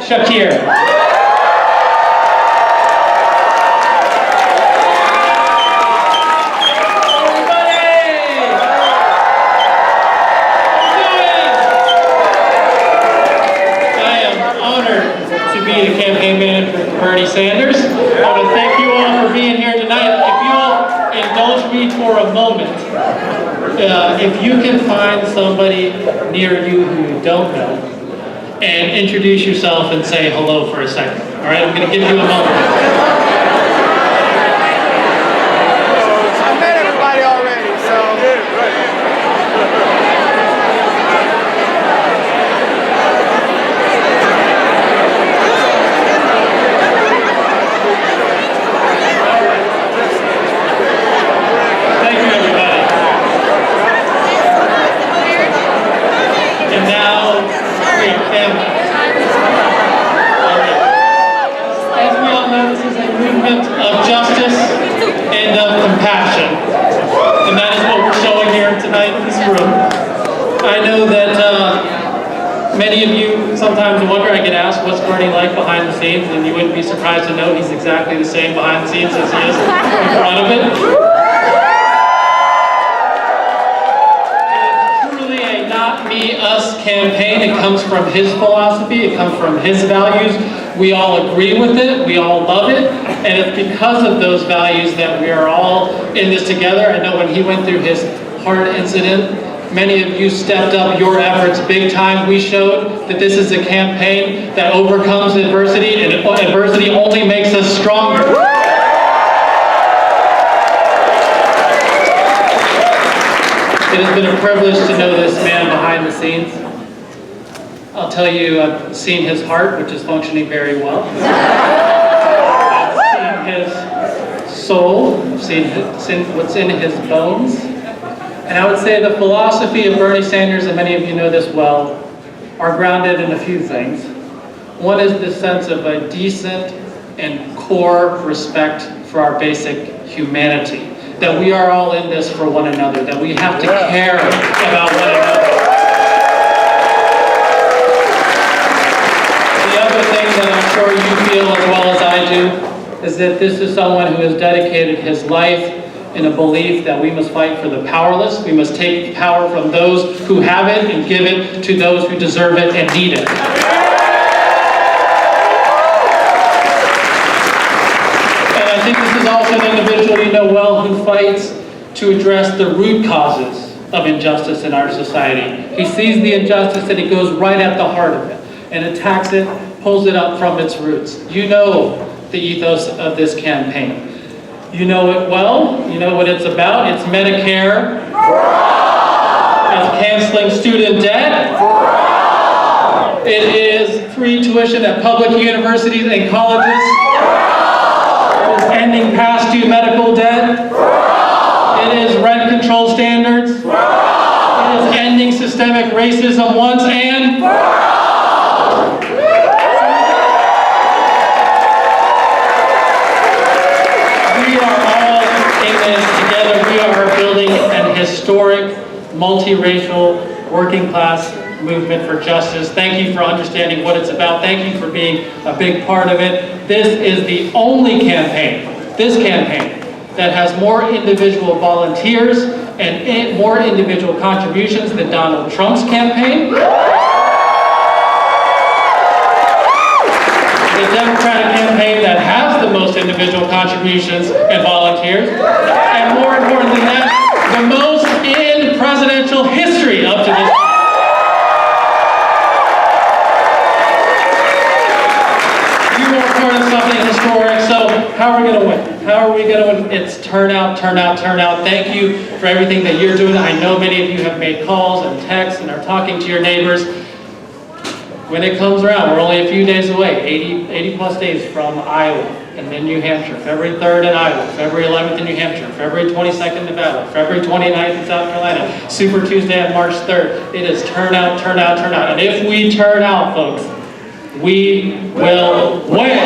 Shakir. The campaign manager for Bernie Sanders. I want to thank you all for being here tonight. If you all indulge me for a moment, if you can find somebody near you who you don't know, and introduce yourself and say hello for a second. All right, I'm going to give you a moment. I met everybody already, so of justice and of compassion. And that is what we're showing here tonight in this room. I know that many of you sometimes wonder, I get asked, what's Bernie like behind the scenes? And you wouldn't be surprised to know he's exactly the same behind the scenes as he is in front of it. Us campaign. It comes from his philosophy, it comes from his values. We all agree with it, we all love it, and it's because of those values that we are all in this together. I know when he went through his heart incident, many of you stepped up your efforts big time. We showed that this is a campaign that overcomes adversity, and adversity only makes us stronger. It has been a privilege to know this man behind the scenes. I'll tell you, I've seen his heart, which is functioning very well. I've seen his soul, I've seen what's in his bones. And I would say the philosophy of Bernie Sanders, and many of you know this well, are grounded in a few things. One is the sense of a decent and core respect for our basic humanity. That we are all in this for one another, that we have to care about one another. The other thing that I'm sure you feel as well as I do is that this is someone who has dedicated his life in a belief that we must fight for the powerless. We must take power from those who have it and give it to those who deserve it and need it. I think this is also an individual you know well who fights to address the root causes of injustice in our society. He sees the injustice and he goes right at the heart of it and attacks it, pulls it up from its roots. You know the ethos of this campaign. You know it well. You know what it's about. It's Medicare. It's canceling student debt. It is free tuition at public universities and colleges. Ending past due medical debt. It is rent control standards. It is ending systemic racism once and we are all in this together. We are building an historic, multiracial, working class movement for justice. Thank you for understanding what it's about. Thank you for being a big part of it. This is the only campaign, this campaign, that has more individual volunteers and more individual contributions than Donald Trump's campaign. The Democratic campaign that has the most individual contributions and volunteers. And more important than that, the most in presidential history up to this point. Something historic. So how are we going to win? How are we going to win? It's turnout, turnout, turnout. Thank you for everything that you're doing. I know many of you have made calls and texts and are talking to your neighbors. When it comes around, we're only a few days away, 80 plus days from Iowa and then New Hampshire, February 3rd in Iowa, February 11th in New Hampshire, February 22nd in Nevada, February 29th in South Carolina, Super Tuesday on March 3rd. It is turnout, turnout, turnout. And if we turn out, folks, we will win.